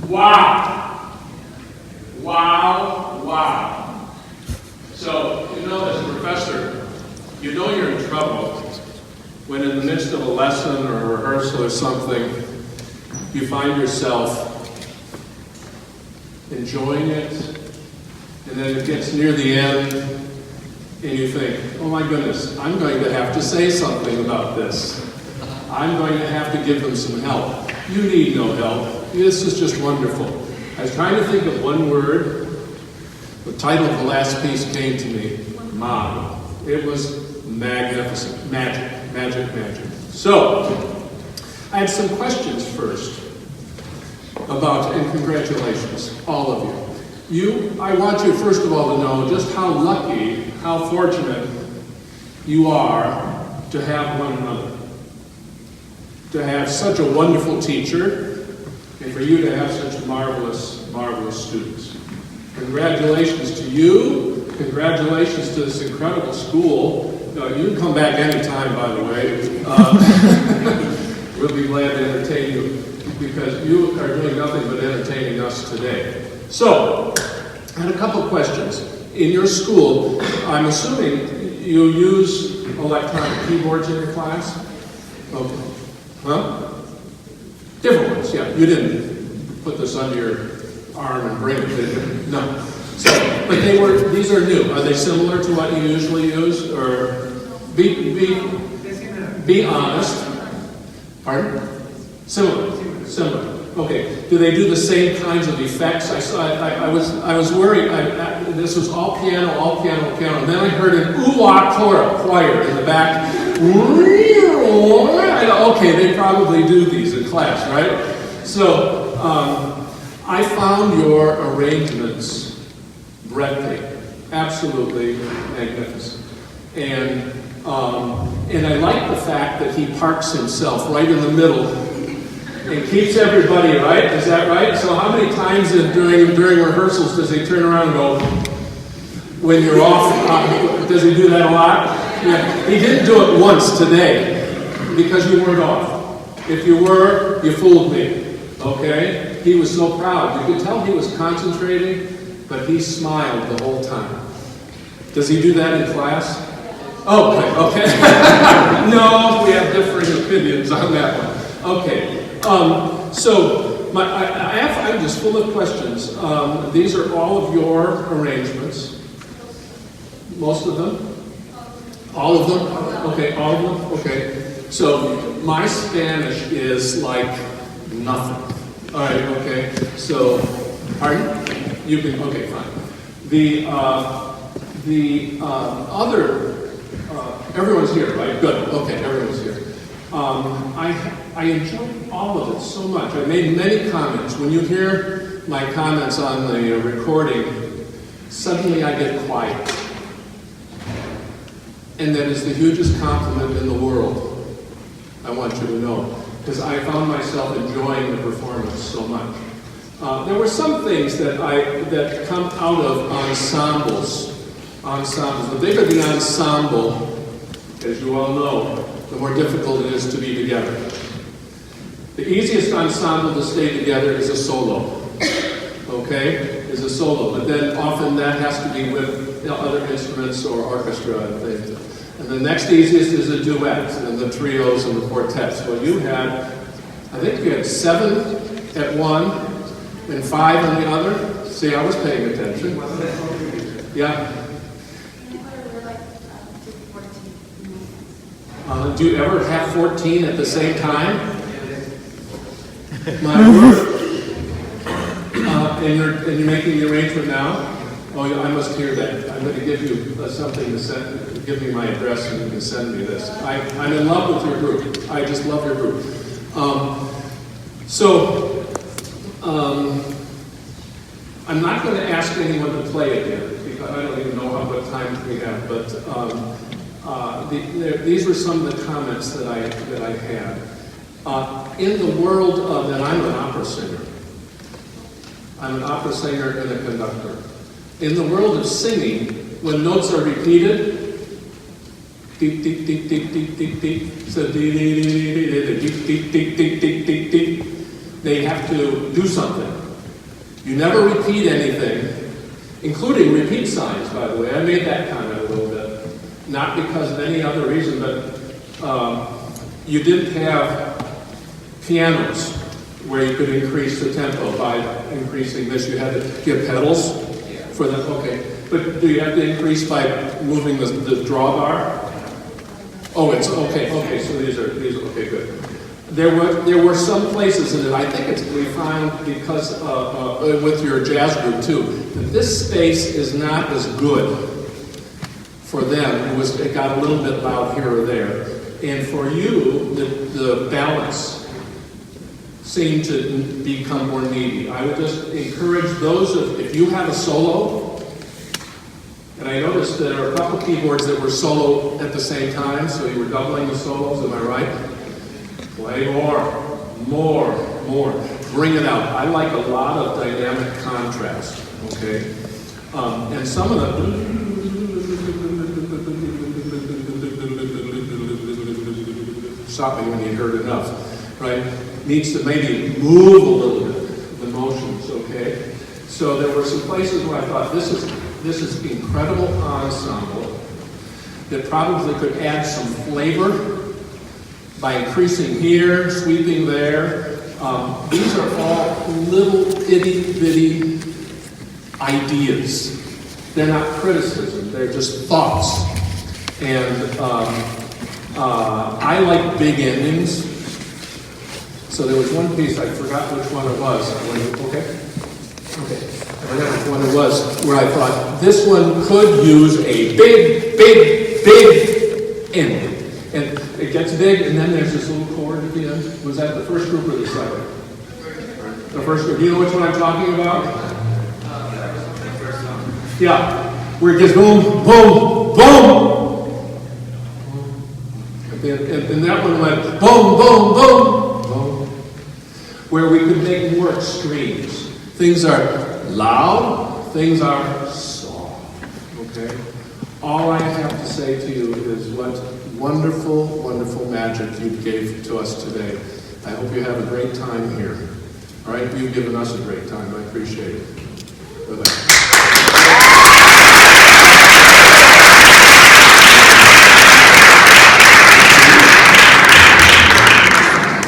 Wow. Wow, wow. So, you know, as a professor, you know you're in trouble when in the midst of a lesson or a rehearsal or something, you find yourself enjoying it, and then it gets near the end, and you think, oh my goodness, I'm going to have to say something about this. I'm going to have to give them some help. You need no help. This is just wonderful. I was trying to think of one word. The title of the last piece came to me, Mom. It was magnificent. Magic, magic, magic. So, I had some questions first about, and congratulations, all of you. I want you first of all to know just how lucky, how fortunate you are to have one another. To have such a wonderful teacher, and for you to have such marvelous, marvelous students. Congratulations to you. Congratulations to this incredible school. You can come back anytime, by the way. We'll be glad to entertain you, because you are doing nothing but entertaining us today. So, I had a couple of questions. In your school, I'm assuming you use electronic keyboards in your class? Okay. Huh? Different ones, yeah. You didn't put this under your arm and bring it, did you? No. So, but these are new. Are they similar to what you usually use? Or be honest. Pardon? Similar. Okay. Do they do the same kinds of effects? I was worried. This was all piano. And then I heard an ooh-ah choir in the back. Okay, they probably do these in class, right? So, I found your arrangements breathtaking, absolutely magnificent. And I like the fact that he parks himself right in the middle and keeps everybody, right? Is that right? So how many times during rehearsals does he turn around and go, when you're off, does he do that a lot? Yeah. He didn't do it once today, because you weren't off. If you were, you fooled me, okay? He was so proud. You could tell he was concentrating, but he smiled the whole time. Does he do that in class? Okay. No, we have differing opinions on that one. Okay. So I'm just full of questions. These are all of your arrangements. Most of them? All of them? Okay, all of them? Okay. So my Spanish is like nothing. All right, okay. So, pardon? You can, okay, fine. The other, everyone's here, right? Good, okay, everyone's here. I enjoyed all of it so much. I made many comments. When you hear my comments on the recording, suddenly I get quiet. And that is the hugest compliment in the world, I want you to know, because I found myself enjoying the performance so much. There were some things that come out of ensembles. The bigger the ensemble, as you all know, the more difficult it is to be together. The easiest ensemble to stay together is a solo, okay? Is a solo, but then often that has to be with other instruments or orchestra and things. And the next easiest is a duet, and the trios and the quartets. Well, you had, I think you had 7 at one and 5 on the other. See, I was paying attention. Yeah. Do you ever have 14 at the same time? My word. And you're making the arrangement now? Oh, I must hear that. I'm going to give you something to send. Give me my address and you can send me this. I'm in love with your group. I just love your group. I'm not going to ask anyone to play again, because I don't even know what time we have, but these were some of the comments that I had. In the world of, and I'm an opera singer. I'm an opera singer and a conductor. In the world of singing, when notes are repeated, deep, deep, deep, deep, deep, deep, deep, so deep, deep, deep, deep, deep, deep, deep, deep, they have to do something. You never repeat anything, including repeat signs, by the way. I made that comment a little bit. Not because of any other reason, but you didn't have pianos where you could increase the tempo by increasing this. You had to give pedals for them. Okay. But do you have to increase by moving the drawbar? Oh, it's okay. Okay, so these are okay. Good. There were some places in it. I think we found because with your jazz group too, that this space is not as good for them. It got a little bit loud here or there, and for you, the balance seemed to become more needy. I would just encourage those if you have a solo. And I noticed there are a couple keyboards that were solo at the same time, so you were doubling the solos, am I right? Play more. Bring it out. I like a lot of dynamic contrast, okay? And some of them, stop me when you heard enough, right? Needs to maybe move a little bit, the motions, okay? So there were some places where I thought, this is incredible ensemble that probably could add some flavor by increasing here, sweeping there. These are all little itty-bitty ideas. They're not criticism, they're just thoughts. And I like big endings. So there was one piece, I forgot which one it was. Okay. I forgot which one it was, where I thought, this one could use a big ending. And it gets big, and then there's this little chord at the end. Was that the first group or the second? The first group. Do you know which one I'm talking about? Yeah. Where it gets boom, boom, boom. And that one went boom, boom, boom, boom. Where we could make more extremes. Things are loud, things are soft. Okay? All I have to say to you is what wonderful, wonderful magic you gave to us today. I hope you have a great time here. All right? You've given us a great time. I appreciate it. Bye-bye.